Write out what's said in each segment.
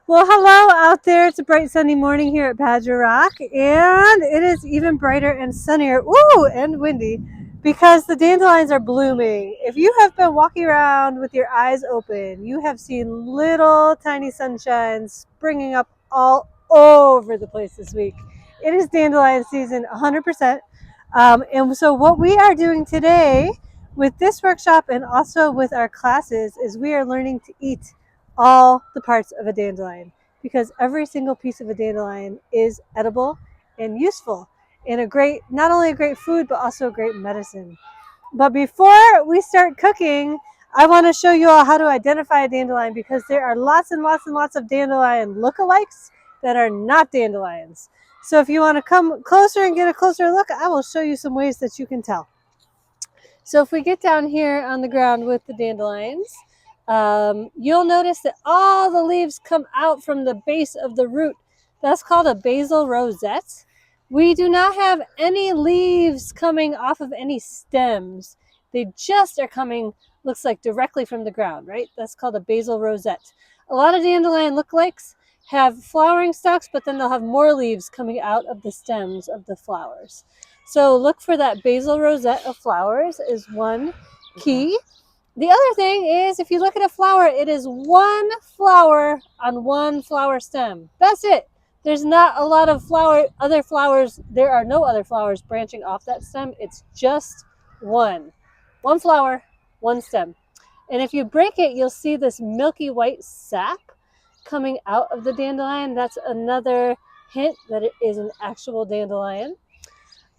Well, hello out there. It's a bright sunny morning here at Badger Rock, and it is even brighter and sunnier, ooh, and windy because the dandelions are blooming. If you have been walking around with your eyes open, you have seen little tiny sunshines springing up all over the place this week. It is dandelion season 100%. And so what we are doing today with this workshop and also with our classes is we are learning to eat all the parts of a dandelion because every single piece of a dandelion is edible and useful and not only a great food, but also a great medicine. But before we start cooking, I want to show you all how to identify a dandelion because there are lots and lots and lots of dandelion lookalikes that are not dandelions. So if you want to come closer and get a closer look, I will show you some ways that you can tell. So if we get down here on the ground with the dandelions, you'll notice that all the leaves come out from the base of the root. That's called a basal rosette. We do not have any leaves coming off of any stems. They just are coming, looks like, directly from the ground, right? That's called a basal rosette. A lot of dandelion lookalikes have flowering stalks, but then they'll have more leaves coming out of the stems of the flowers. So look for that basal rosette of flowers is one key. The other thing is, if you look at a flower, it is one flower on one flower stem. That's it. There's not a lot of other flowers. There are no other flowers branching off that stem. It's just one. One flower, one stem. And if you break it, you'll see this milky white sap coming out of the dandelion. That's another hint that it is an actual dandelion.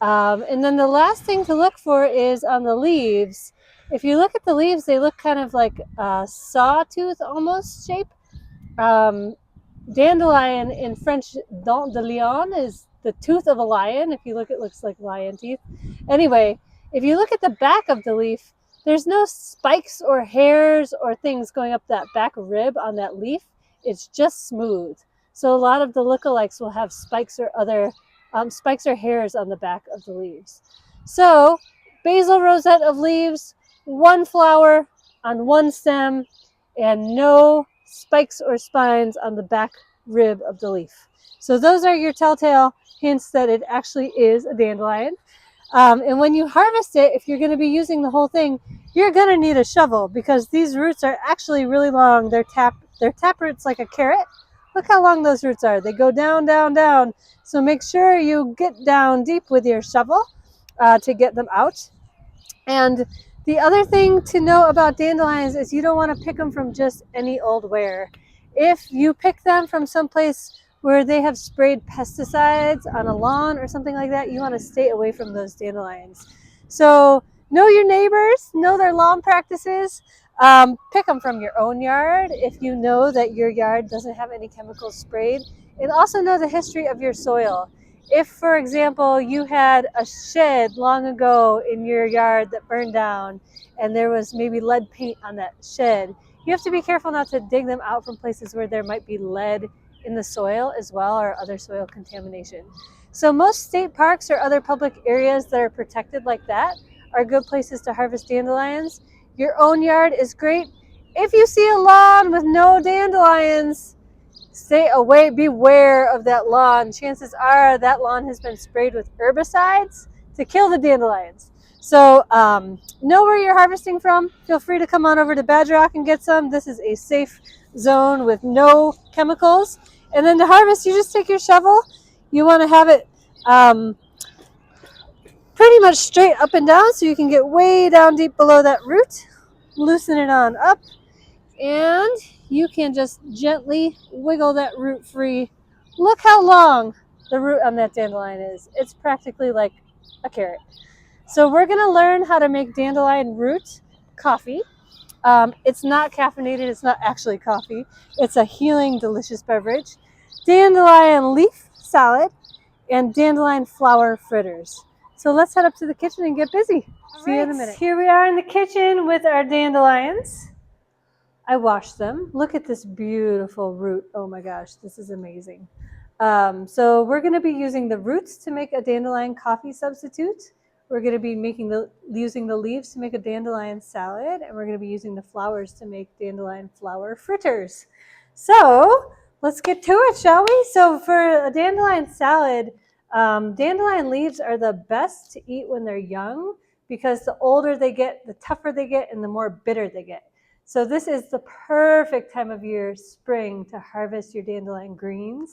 And then the last thing to look for is on the leaves. If you look at the leaves, they look kind of like a sawtooth almost shape. Dandelion in French, Dandelion is the tooth of a lion. If you look, it looks like lion teeth. Anyway, if you look at the back of the leaf, there's no spikes or hairs or things going up that back rib on that leaf. It's just smooth. So a lot of the lookalikes will have spikes or hairs on the back of the leaves. So basal rosette of leaves, one flower on one stem, and no spikes or spines on the back rib of the leaf. So those are your telltale hints that it actually is a dandelion. And when you harvest it, if you're going to be using the whole thing, you're going to need a shovel because these roots are actually really long. They're tap roots like a carrot. Look how long those roots are. They go down, down, down. So make sure you get down deep with your shovel to get them out. And the other thing to know about dandelions is you don't want to pick them from just any old where. If you pick them from someplace where they have sprayed pesticides on a lawn or something like that, you want to stay away from those dandelions. So know your neighbors, know their lawn practices. Pick them from your own yard if you know that your yard doesn't have any chemicals sprayed, and also know the history of your soil. If, for example, you had a shed long ago in your yard that burned down and there was maybe lead paint on that shed, you have to be careful not to dig them out from places where there might be lead in the soil as well or other soil contamination. So most state parks or other public areas that are protected like that are good places to harvest dandelions. Your own yard is great. If you see a lawn with no dandelions, stay away, beware of that lawn. Chances are that lawn has been sprayed with herbicides to kill the dandelions. So know where you're harvesting from. Feel free to come on over to Badger Rock and get some. This is a safe zone with no chemicals. And then to harvest, you just take your shovel. You want to have it pretty much straight up and down so you can get way down deep below that root. Loosen it on up, and you can just gently wiggle that root free. Look how long the root on that dandelion is. It's practically like a carrot. So we're going to learn how to make dandelion root coffee. It's not caffeinated. It's not actually coffee. It's a healing, delicious beverage. Dandelion leaf salad and dandelion flower fritters. So let's head up to the kitchen and get busy. See you in a minute. Here we are in the kitchen with our dandelions. I washed them. Look at this beautiful root. Oh my gosh, this is amazing. So we're going to be using the roots to make a dandelion coffee substitute. We're going to be using the leaves to make a dandelion salad, and we're going to be using the flowers to make dandelion flower fritters. So let's get to it, shall we? So for a dandelion salad, dandelion leaves are the best to eat when they're young because the older they get, the tougher they get, and the more bitter they get. So this is the perfect time of year, spring, to harvest your dandelion greens.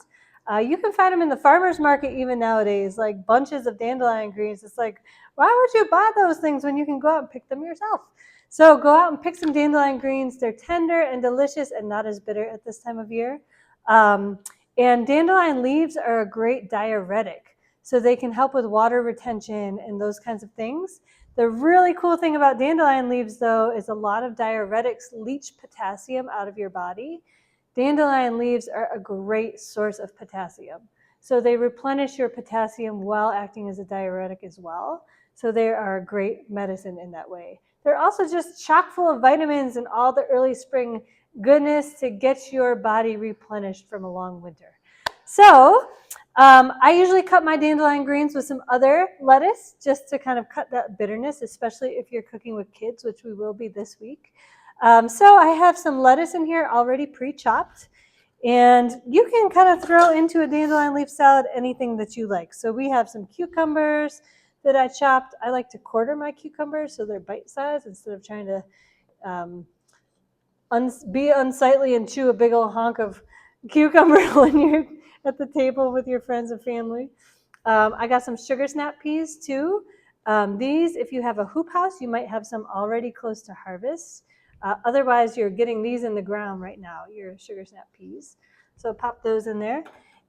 You can find them in the farmer's market even nowadays, like bunches of dandelion greens. It's like, why would you buy those things when you can go out and pick them yourself? So go out and pick some dandelion greens. They're tender and delicious and not as bitter at this time of year. And dandelion leaves are a great diuretic. So they can help with water retention and those kinds of things. The really cool thing about dandelion leaves, though, is a lot of diuretics leach potassium out of your body. Dandelion leaves are a great source of potassium. So they replenish your potassium while acting as a diuretic as well. So they are a great medicine in that way. They're also just chock full of vitamins and all the early spring goodness to get your body replenished from a long winter. So I usually cut my dandelion greens with some other lettuce just to kind of cut that bitterness, especially if you're cooking with kids, which we will be this week. So I have some lettuce in here already pre-chopped, and you can kind of throw into a dandelion leaf salad anything that you like. So we have some cucumbers that I chopped. I like to quarter my cucumbers so they're bite-sized instead of trying to be unsightly and chew a big old honk of cucumber when you're at the table with your friends and family. I got some sugar snap peas too. These, if you have a hoop house, you might have some already close to harvest. Otherwise, you're getting these in the ground right now, your sugar snap peas. So pop those in there.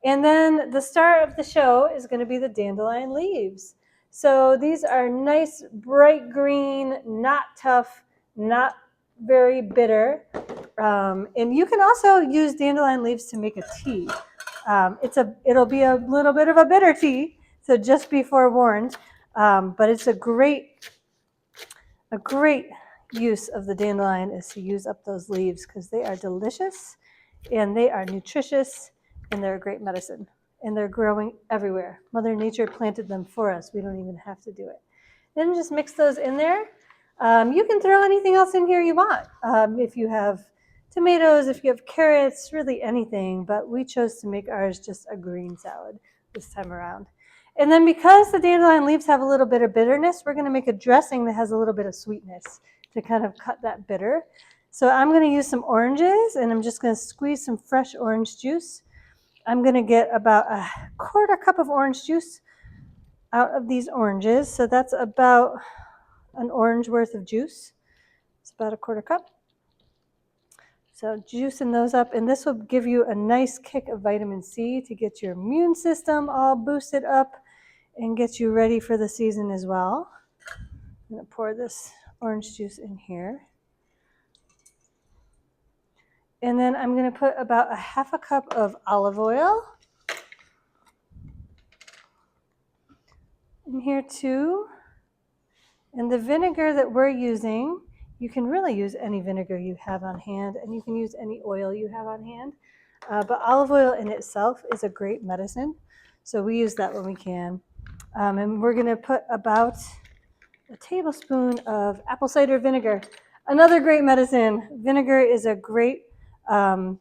And then the star of the show is going to be the dandelion leaves. So these are nice, bright green, not tough, not very bitter. And you can also use dandelion leaves to make a tea. It'll be a little bit of a bitter tea, so just be forewarned. But it's a great use of the dandelion is to use up those leaves because they are delicious and they are nutritious and they're a great medicine. And they're growing everywhere. Mother Nature planted them for us. We don't even have to do it. Then just mix those in there. You can throw anything else in here you want. If you have tomatoes, if you have carrots, really anything. But we chose to make ours just a green salad this time around. And then because the dandelion leaves have a little bit of bitterness, we're going to make a dressing that has a little bit of sweetness to kind of cut that bitter. So I'm going to use some oranges, and I'm just going to squeeze some fresh orange juice. I'm going to get about a quarter cup of orange juice out of these oranges. So that's about an orange worth of juice. It's about a quarter cup. So juicing those up, and this will give you a nice kick of vitamin C to get your immune system all boosted up and get you ready for the season as well. I'm going to pour this orange juice in here. And then I'm going to put about a half a cup of olive oil in here too. And the vinegar that we're using, you can really use any vinegar you have on hand, and you can use any oil you have on hand. But olive oil in itself is a great medicine, so we use that when we can. And we're going to put about a tablespoon of apple cider vinegar. Another great medicine. Vinegar is a great probiotic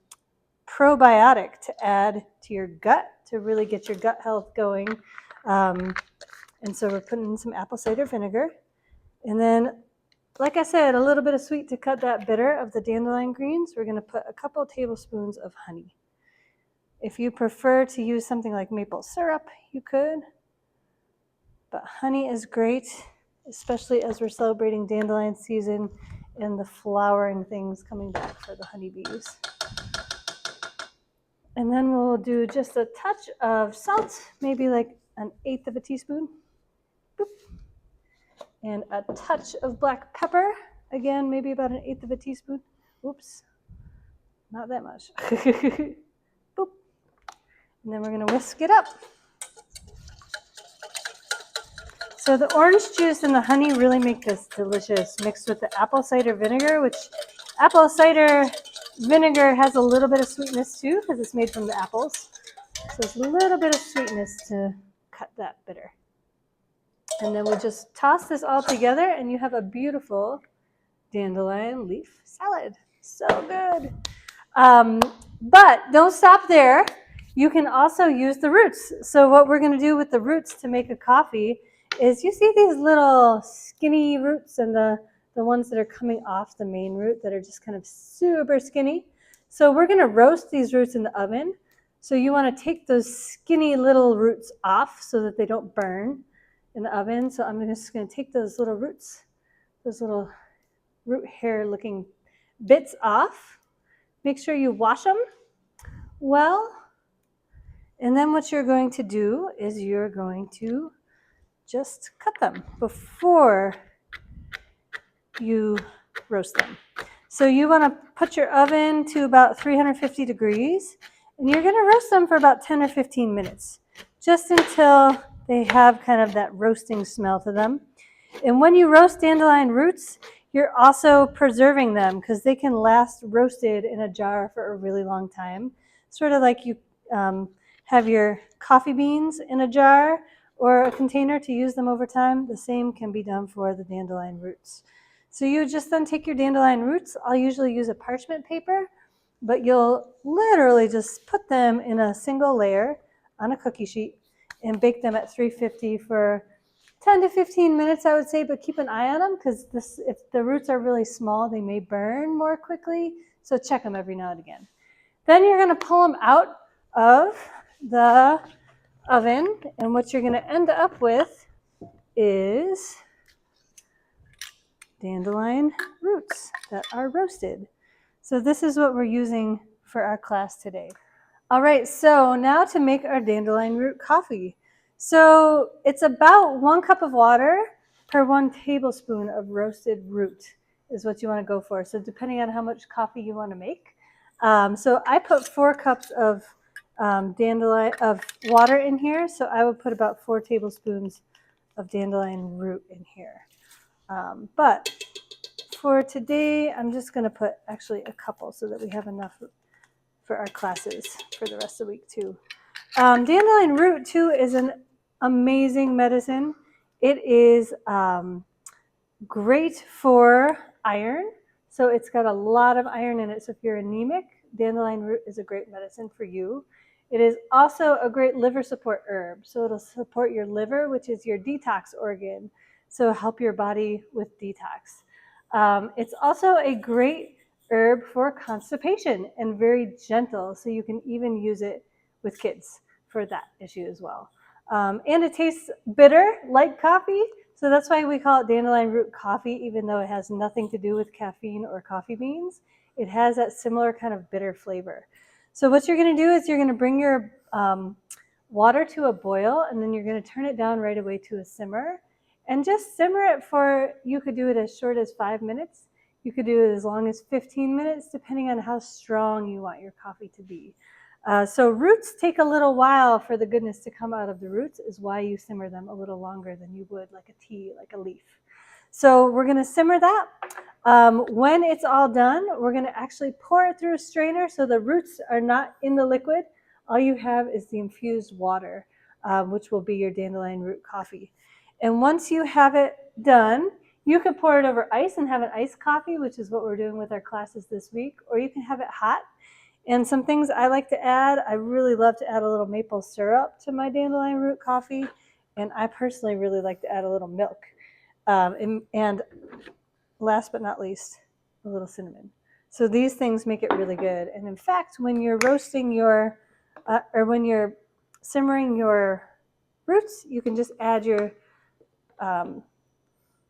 to add to your gut to really get your gut health going. And so we're putting in some apple cider vinegar. And then, like I said, a little bit of sweet to cut that bitter of the dandelion greens. We're going to put a couple of tablespoons of honey. If you prefer to use something like maple syrup, you could. But honey is great, especially as we're celebrating dandelion season and the flowering things coming back for the honeybees. And then we'll do just a touch of salt, maybe like 1/8 of a teaspoon. Boop. And a touch of black pepper, again, maybe about 1/8 of a teaspoon. Oops, not that much. Boop. And then we're going to whisk it up. So the orange juice and the honey really make this delicious, mixed with the apple cider vinegar, which apple cider vinegar has a little bit of sweetness too, because it's made from the apples. So it's a little bit of sweetness to cut that bitter. And then we'll just toss this all together, and you have a beautiful dandelion leaf salad. So good. But don't stop there. You can also use the roots. So what we're going to do with the roots to make a coffee is, you see these little skinny roots and the ones that are coming off the main root that are just kind of super skinny. So we're going to roast these roots in the oven. So you want to take those skinny little roots off so that they don't burn in the oven. So I'm just going to take those little roots, those little root hair looking bits off. Make sure you wash them well. And then what you're going to do is you're going to just cut them before you roast them. So you want to put your oven to about 350 degrees, and you're going to roast them for about 10 or 15 minutes, just until they have kind of that roasting smell to them. And when you roast dandelion roots, you're also preserving them because they can last roasted in a jar for a really long time. Sort of like you have your coffee beans in a jar or a container to use them over time. The same can be done for the dandelion roots. So you just then take your dandelion roots. I'll usually use a parchment paper, but you'll literally just put them in a single layer on a cookie sheet and bake them at 350 for 10 to 15 minutes, I would say, but keep an eye on them because if the roots are really small, they may burn more quickly. So check them every now and again. Then you're going to pull them out of the oven, and what you're going to end up with is dandelion roots that are roasted. So this is what we're using for our class today. All right, so now to make our dandelion root coffee. So it's about 1 cup of water per 1 tablespoon of roasted root is what you want to go for. So depending on how much coffee you want to make. So I put 4 cups of water in here. So I would put about 4 tablespoons of dandelion root in here. But for today, I'm just going to put actually a couple so that we have enough for our classes for the rest of the week too. Dandelion root too is an amazing medicine. It is great for iron. So it's got a lot of iron in it. So if you're anemic, dandelion root is a great medicine for you. It is also a great liver support herb. So it'll support your liver, which is your detox organ. So help your body with detox. It's also a great herb for constipation and very gentle. So you can even use it with kids for that issue as well. And it tastes bitter like coffee. So that's why we call it dandelion root coffee, even though it has nothing to do with caffeine or coffee beans. It has that similar kind of bitter flavor. So what you're going to do is you're going to bring your water to a boil, and then you're going to turn it down right away to a simmer. And just simmer it for, you could do it as short as 5 minutes. You could do it as long as 15 minutes, depending on how strong you want your coffee to be. So roots take a little while for the goodness to come out of the roots, is why you simmer them a little longer than you would like a tea, like a leaf. So we're going to simmer that. When it's all done, we're going to actually pour it through a strainer so the roots are not in the liquid. All you have is the infused water, which will be your dandelion root coffee. And once you have it done, you can pour it over ice and have an iced coffee, which is what we're doing with our classes this week, or you can have it hot. And some things I like to add, I really love to add a little maple syrup to my dandelion root coffee, and I personally really like to add a little milk. And last but not least, a little cinnamon. So these things make it really good. And in fact, when you're roasting your, or when you're simmering your roots, you can just add your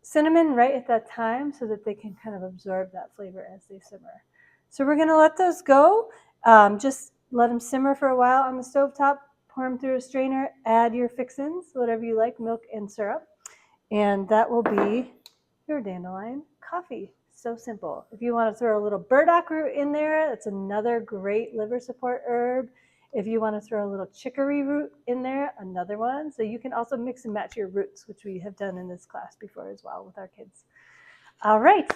cinnamon right at that time so that they can kind of absorb that flavor as they simmer. So we're going to let those go. Just let them simmer for a while on the stovetop, pour them through a strainer, add your fixins, whatever you like, milk and syrup, and that will be your dandelion coffee. So simple. If you want to throw a little burdock root in there, that's another great liver support herb. If you want to throw a little chicory root in there, another one. So you can also mix and match your roots, which we have done in this class before as well with our kids. All right.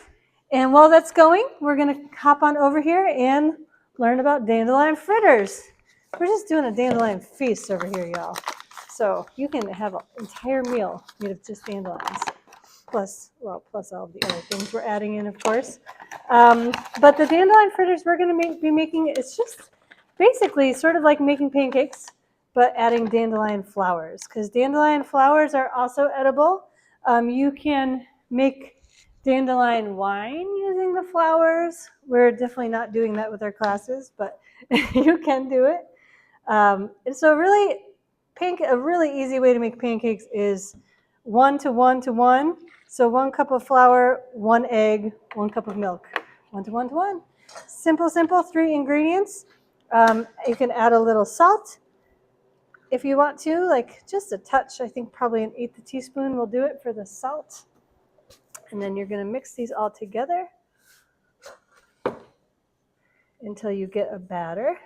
And while that's going, we're going to hop on over here and learn about dandelion fritters. We're just doing a dandelion feast over here, y'all. So you can have an entire meal made of just dandelions, plus all of the other things we're adding in, of course. But the dandelion fritters we're going to be making, it's just basically sort of like making pancakes, but adding dandelion flowers, because dandelion flowers are also edible. You can make dandelion wine using the flowers. We're definitely not doing that with our classes, but you can do it. And so really, a really easy way to make pancakes is 1 to 1 to 1. So 1 cup of flour, 1 egg, 1 cup of milk. 1 to 1 to 1. Simple, 3 ingredients. You can add a little salt if you want to, like just a touch. I think probably an 1/8 teaspoon will do it for the salt. And then you're going to mix these all together until you get a batter.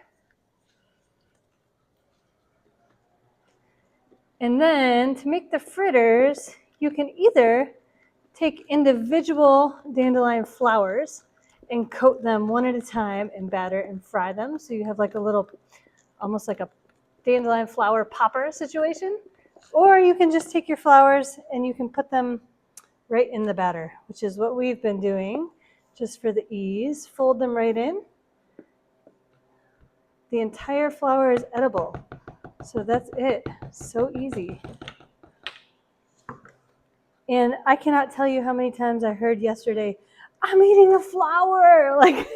And then to make the fritters, you can either take individual dandelion flowers and coat them one at a time in batter and fry them. So you have like a little, almost like a dandelion flower popper situation. Or you can just take your flowers and you can put them right in the batter, which is what we've been doing just for the ease. Fold them right in. The entire flower is edible. So that's it. So easy. And I cannot tell you how many times I heard yesterday, I'm eating a flower. Like,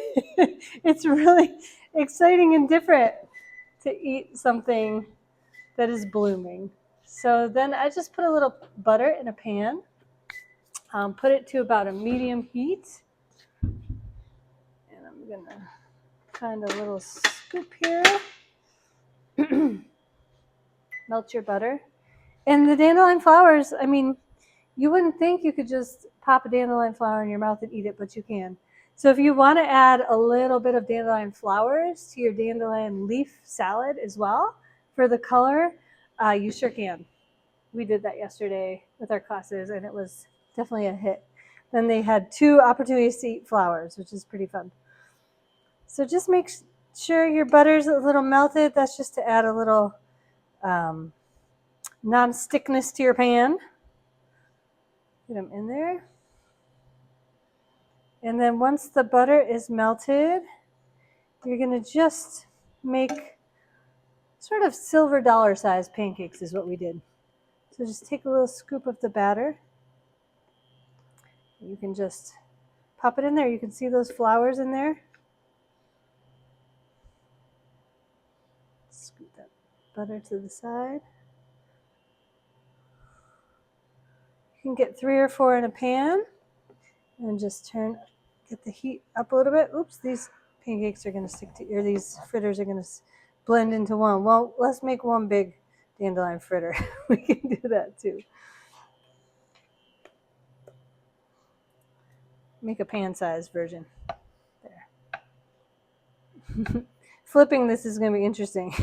it's really exciting and different to eat something that is blooming. So then I just put a little butter in a pan, put it to about a medium heat. And I'm going to find a little scoop here. Melt your butter. And the dandelion flowers, I mean, you wouldn't think you could just pop a dandelion flower in your mouth and eat it, but you can. So if you want to add a little bit of dandelion flowers to your dandelion leaf salad as well for the color, you sure can. We did that yesterday with our classes, and it was definitely a hit. Then they had 2 opportunities to eat flowers, which is pretty fun. So just make sure your butter's a little melted. That's just to add a little non-stickness to your pan. Get them in there. And then once the butter is melted, you're going to just make sort of silver dollar size pancakes is what we did. So just take a little scoop of the batter. You can just pop it in there. You can see those flowers in there. Scoop that butter to the side. You can get 3 or 4 in a pan and just get the heat up a little bit. Oops, these pancakes are going to stick to, or these fritters are going to blend into one. Well, let's make one big dandelion fritter. We can do that too. Make a pan-sized version. There. Flipping this is going to be interesting.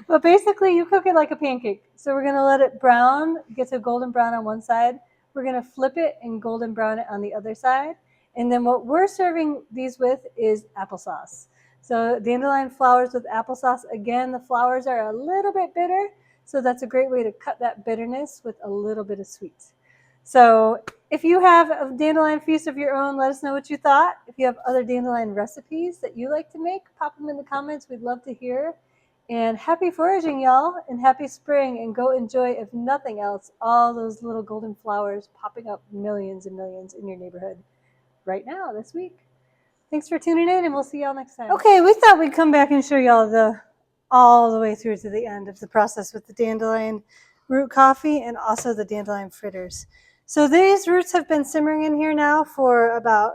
But basically, you cook it like a pancake. So we're going to let it brown, get to golden brown on one side. We're going to flip it and golden brown it on the other side. And then what we're serving these with is applesauce. So dandelion flowers with applesauce. Again, the flowers are a little bit bitter. So that's a great way to cut that bitterness with a little bit of sweet. So if you have a dandelion feast of your own, let us know what you thought. If you have other dandelion recipes that you like to make, pop them in the comments. We'd love to hear. And happy foraging, y'all, and happy spring. And go enjoy, if nothing else, all those little golden flowers popping up millions and millions in your neighborhood right now this week. Thanks for tuning in, and we'll see y'all next time. Okay, we thought we'd come back and show y'all all the way through to the end of the process with the dandelion root coffee and also the dandelion fritters. So these roots have been simmering in here now for about,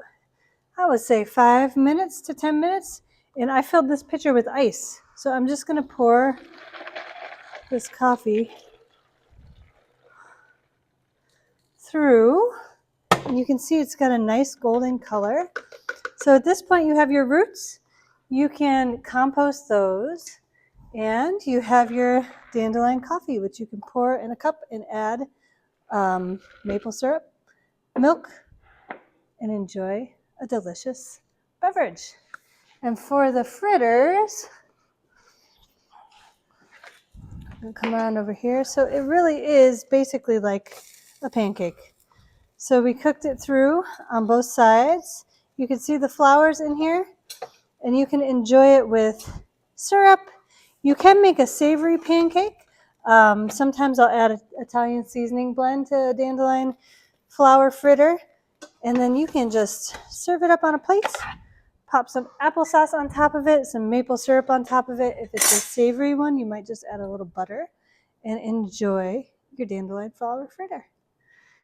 I would say 5 minutes to 10 minutes. And I filled this pitcher with ice. So I'm just going to pour this coffee through. And you can see it's got a nice golden color. So at this point you have your roots. You can compost those. And you have your dandelion coffee, which you can pour in a cup and add maple syrup, milk, and enjoy a delicious beverage. And for the fritters, I'll come around over here. So it really is basically like a pancake. So we cooked it through on both sides. You can see the flowers in here. and you can enjoy it with syrup. You can make a savory pancake. Sometimes I'll add an Italian seasoning blend to a dandelion flower fritter, and then you can just serve it up on a plate. Pop some applesauce on top of it, some maple syrup on top of it. If it's a savory one, you might just add a little butter and enjoy your dandelion flower fritter.